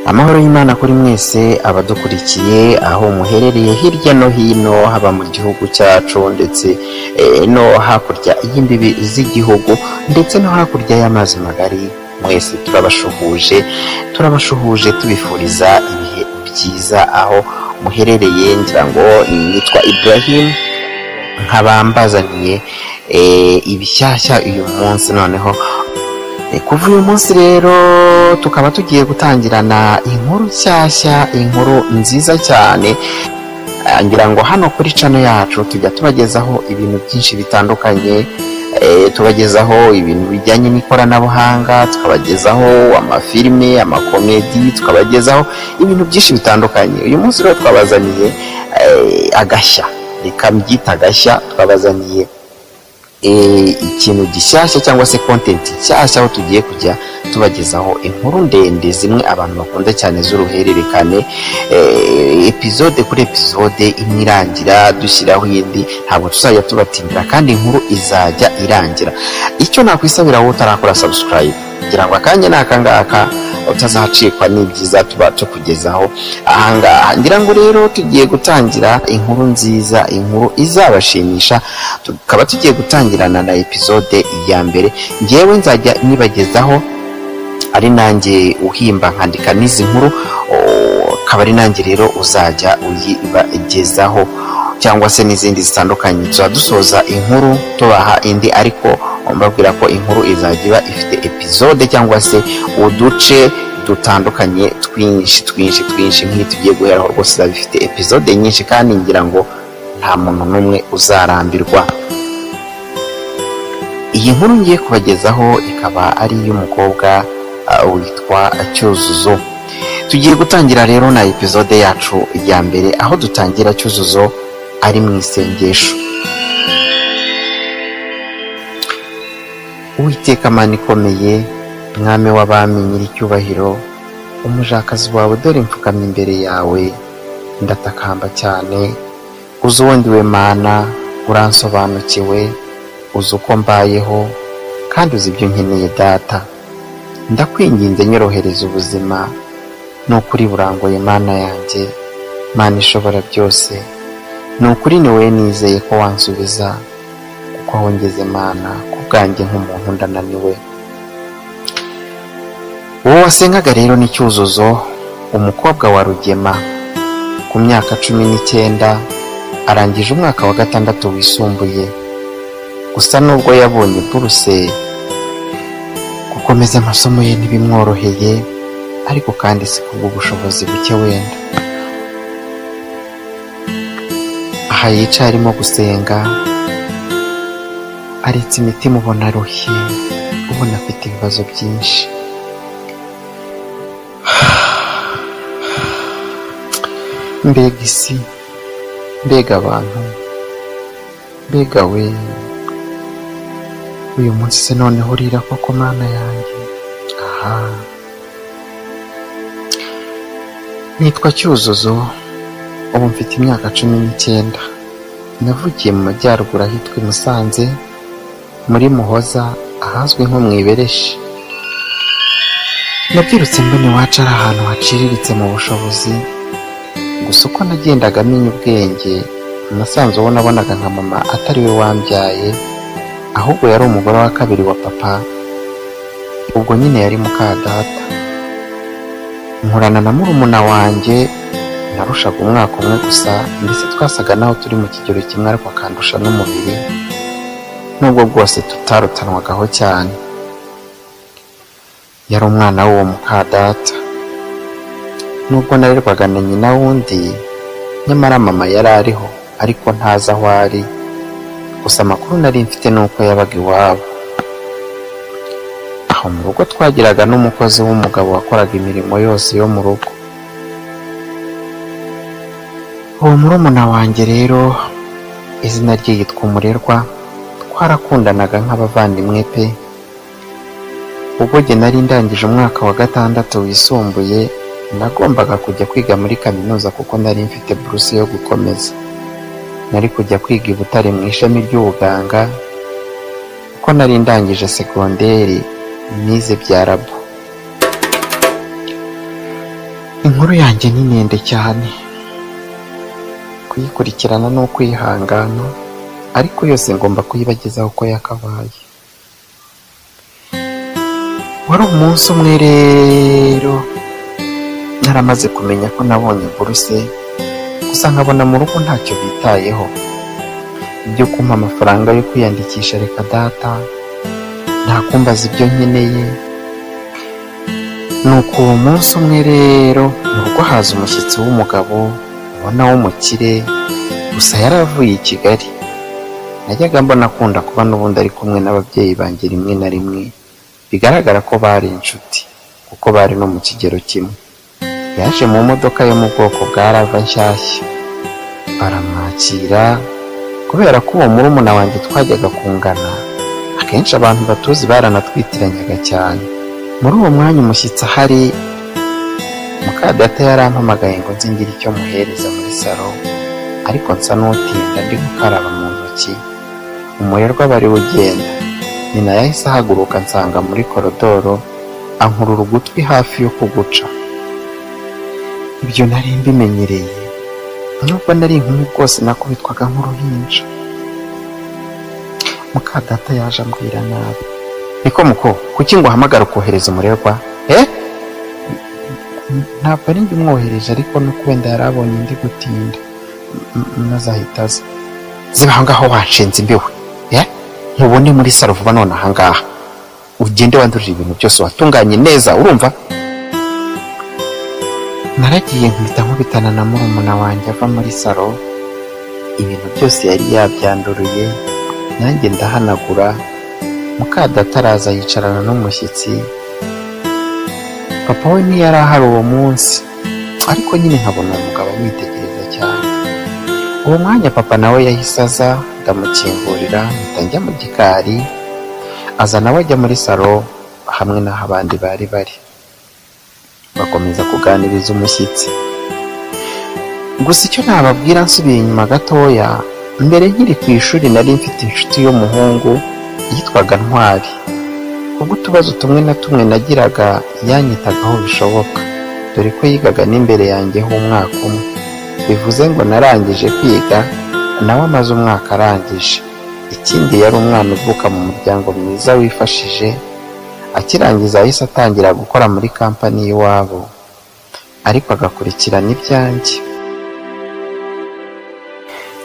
Amahoro y'Imana kuri mwese abadukurikiye aho muherereye hirya no hino, haba mu gihugu cyacu ndetse no hakurya y'imbibi z'igihugu ndetse no hakurya y'amazi magari. Mwese turabashuhuje tubifuriza ibihe byiza aho muherereye. Ngira ngo nitwa Ibrahim, nkabambazaniye ibishyashya uyu munsi. Noneho kuva uyu munsi rero tukaba tugiye gutangirana inkuru nshyashya, inkuru nziza cyane. Ngira ngo hano kuri channel yacu tujya tubagezaho ibintu byinshi bitandukanye, tubagezaho ibintu bijyanye n'ikoranabuhanga, tukabagezaho amafilime, amakomedi, tukabagezaho ibintu byinshi bitandukanye. Uyu munsi rero twabazaniye agashya, reka mbyita agashya. Twabazaniye ikintu gishyashya cyangwa se content nshyashya, aho tugiye kujya tubagezaho inkuru ndende, zimwe abantu bakunda cyane z'uruhererekane, episode kuri episode, imwe irangira dushyiraho iyindi. Ntabwo tuzajya tubatindira kandi inkuru izajya irangira. Icyo nakwisabira wowe utarakora subscribe, kugira ngo akanya nakangaka utazacikwa n'ibyiza tuba tukugezaho ahangaha. Ngira ngo rero tugiye gutangira inkuru nziza, inkuru izabashimisha. Tukaba tugiye gutangirana na episode ya mbere. Ngewe nzajya nibagezaho, ari nanjye uhimba nkandika n'izi nkuru, akaba ari nanjye rero uzajya uyibagezaho, cyangwa se n'izindi zitandukanye. Tuzadusoza inkuru tubaha indi, ariko mbabwira ko inkuru izajya iba ifite episode cyangwa se uduce dutandukanye twinshi. Nk'iyi tugiye guheraho rwose izaba ifite episode nyinshi, kandi ngira ngo nta muntu n'umwe uzarambirwa. Iyi nkuru ngiye kubagezaho ikaba ari iy'umukobwa witwa Cyuzuzo. Tugiye gutangira rero na episode yacu ya mbere, aho dutangira Cyuzuzo ari mu isengesho. Uwiteka Mana ikomeye, mwami w'abami, nyir'icyubahiro, umujakazi wawe dore mfukamye imbere yawe, ndatakamba cyane. Uzi uwo ndiwe Mana, uransobanukiwe, uzi uko mbayeho kandi uzi ibyo nkeneye Data. Ndakwinginze nyorohereza ubuzima, n'ukuri burangoye Mana yanjye, Mana ishobora byose. N'ukuri ni wowe nizeye ko wansubiza, kuko aho ngeze Mana ku bwanjye nk'umuntu ndananiwe. Uwo wasengaga rero ni Cyuzuzo, umukobwa wa Rugema, ku myaka 19, arangije umwaka wa 6 wisumbuye. Gusa nubwo yabonye buruse, gukomeza amasomo ye ntibimworoheye, ariko kandi si kubw'ubushobozi buke wenda. Aha yicaye arimo gusenga, aretse imitima, ubona arushye, ubona afite ibibazo byinshi. Mbega isi, mbega abantu, mbega we, uyu munsi se noneho urira koko Mana yanjye. Aha, nitwa Cyuzuzo, ubu mfite imyaka 19. Navukiye mu majyaruguru ahitwa i Musanze, muri Muhoza, ahazwi nko mu Ibereshi. Nabyirutse mbona iwacu ari ahantu haciriritse mu bushobozi. Gusa uko nagendaga menya ubwenge, nasanze uwo nabonaga nka mama atari we wambyaye, ahubwo yari umugore wa kabiri wa papa. Ubwo nyine yari muka Data. Nkurana na murumuna wanjye, narushaga umwaka umwe gusa, mbese twasaga naho turi mu kigero kimwe, ariko akandusha n'umubiri, nubwo bwose tutarutanwagaho cyane. Yari umwana w'uwo muka Data. Nubwo narerwaga na nyina wundi, nyamara mama yari ariho, ariko ntazi aho ari. Gusa amakuru nari mfite nuko yabaga iwabo. Aho mu rugo twagiraga n'umukozi w'umugabo wakoraga imirimo yose yo mu rugo. Uwo murumuna wanjye rero, izina rye yitwa Umurerwa, twarakundanaga nk'abavandimwe pe. Ubwo jye nari ndangije umwaka wa 6 wisumbuye, nagombaga kujya kwiga muri kaminuza kuko nari mfite buruse yo gukomeza. Nari kujya kwiga i Butare mu ishami ry'ubuganga, kuko nari ndangije segonderi nize bya labo. inkuru yanjye ni ndende cyane, kuyikurikirana ni ukwihangana, ariko yose ngomba kuyibagezaho uko yakabaye. Wari umunsi umwe rero naramaze kumenya ko nabonye buruse, gusa nkabona mu rugo ntacyo bitayeho. Ibyo kumpa amafaranga yo kwiyandikisha reka data, nta kumbaza ibyo nkeneye. Nuko uwo munsi umwe rero mu rugo haza umushyitsi w'umugabo ubona w'umukire, gusa yaravuye i Kigali. Najyaga mbona akunda kuba n'ubundi ari kumwe n'ababyeyi banjye rimwe na rimwe, bigaragara ko bari inshuti kuko bari no mu kigero kimwe. Yaje mu modoka yo mu bwoko bwa Rava nshyashya, baramwakira kubera ko uwo murumuna wanjye twajyaga kungana. Akenshi abantu batuzi baranatwitiranyaga cyane. Muri uwo mwanya umushyitsi ahari, mukadata yarampamagaye ngo nze ngire icyo muhereza muri salo, ariko nsa n'utinda ndi gukaraba mu ntoki. Umurerwa bari ugenda, nyina yahise ahaguruka nsanga muri korodoro, ankurura ugutwi hafi yo kuguca. Ibyo nari mbimenyereye, nubwo nari inkumi rwose nakubitwaga nk'uruhinja. Mukadata yaje ambwira nabi, niko muko, kuki ngo uhamagara ukohereza umurerwa? Ntabwo ari njye umwohereje, ariko nuko wenda yari abonye ndi gutinda maze ahita aza. Ziba aho ngaho wanshinze imbeho, nkubone muri salo vuba none aha ngaha, ugende wandurira ibintu byose watunganye neza, urumva? Naragiye nkita nkubitana na murumuna wanjye ava muri salo, ibintu byose yari yabyanduruye, nanjye ndahanagura. Mukadata araza yicarana n'umushyitsi. Papa we ntiyari ahari uwo munsi, ariko nyine nkabona uwo mugabo amwitegereza cyane. Uwo mwanya papa nawe yahise aza, ndamukingurira, mpita njya mu gikari, aza nawe ajya muri salo hamwe n'aho abandi bari bari, bakomeza kuganiriza umushyitsi. Gusa icyo nababwira nsubiye inyuma gatoya, mbere nkiri ku ishuri nari mfite inshuti y'umuhungu yitwaga Ntwari. Ubwo utubazo tumwe na tumwe nagiraga yanyitagaho bishoboka, dore ko yigaga n'imbere yanjye h'umwaka umwe. Bivuze ngo narangije kwiga, nawe amaze umwaka arangije. Ikindi yari umwana uvuka mu muryango mwiza wifashije, akirangiza yahise atangira gukora muri kampani y'iwabo, ariko agakurikirana ibyanjye.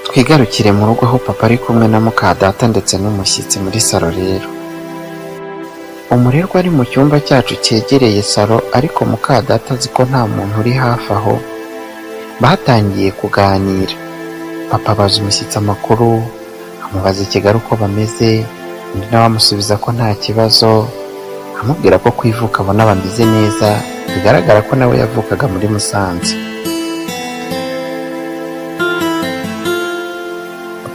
Twigarukire mu rugo aho papa ari kumwe na mukadata ndetse n'umushyitsi muri salo rero. Umurerwa ari mu cyumba cyacu cyegereye salo, ariko mukadata azi ko nta muntu uri hafi aho. Batangiye kuganira, papa abaza umushyitsi amakuru, amubaza i Kigali uko bameze, undi nawe amusubiza ko nta kibazo, amubwira ko ku ivuka abona bameze neza, bigaragara ko nawe yavukaga muri Musanze.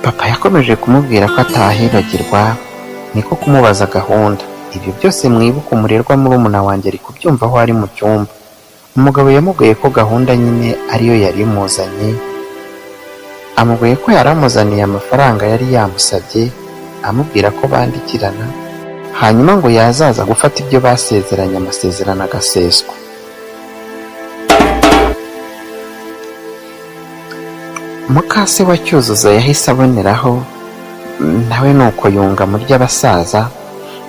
Papa yakomeje kumubwira ko atahibagirwa, niko kumubaza gahunda. Ibyo byose mwibuka umurerwa murumuna wanjye ari kubyumva aho ari mu cyumba. Umugabo yamubwiye ko gahunda nyine ariyo yari imuzanye, amubwiye ko yari amuzaniye amafaranga yari yamusabye, amubwira ko bandikirana, hanyuma ngo yazaza gufata ibyo basezeranye, amasezerano agaseswa. Mukase wa Cyuzuzo yahise aboneraho, nawe nuko yunga mu ry'abasaza,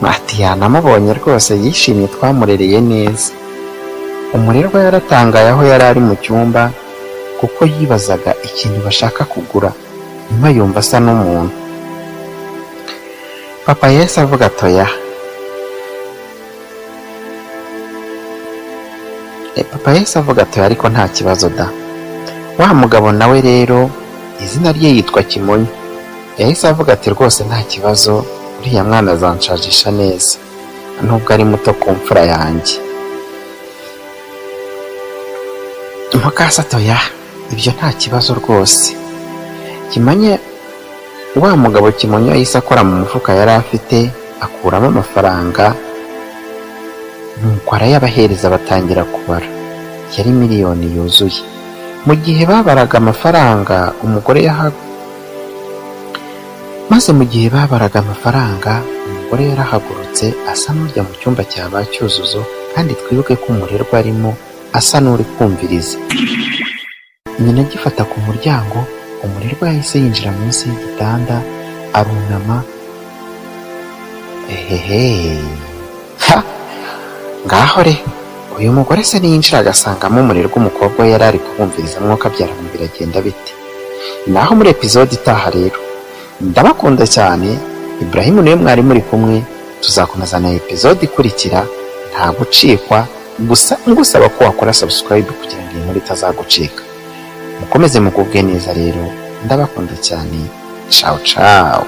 ati yanamubonye rwose yishimye, twamurereye neza. Umurerwa yaratangaye aho yari ari mu cyumba, kuko yibazaga ikintu bashaka kugura, nyuma yumva asa n'umuntu. Papa yahise avuga atoya. Papa yahise avuga atoya, ariko nta kibazo da. Wa mugabo nawe rero, izina rye yitwa Kimonyo, yahise avuga ati rwose nta kibazo, uriya mwana azanshajisha neza, nubwo ari muto ku mfura yanjye. Mukase atoya, ibyo nta kibazo rwose. Kimanye, wa mugabo Kimonyo yahise akora mu mufuka yari afite, akuramo amafaranga, nuko arayabahereza batangira kubara. Yari miliyoni yuzuye. Mu gihe babaraga amafaranga, umugore yarahagurutse asa n'ujya mu cyumba cya ba Cyuzuzo, kandi twibuke ko umurerwa arimo asa n'uri kumviriza. Nyina agifata ku muryango, umurerwa yahise yinjira munsi y'igitanda arunama. Ha! Ngaho re, uyu mugore se niyinjira agasangamo umurerwa umukobwa we yari ari kubumviriza mwuka byaramo biragenda bite? Naho muri episode itaha rero. Ndabakunda cyane. Ibrahim niwe mwari muri kumwe. Tuzakomeza na episode ikurikira, nta gucikwa. Gusa ngusaba ko wakora subscribe kugira ngo inkuru itazagucika. Mukomeze mugubwe neza rero. Ndabakunda cyane. Ciao ciao.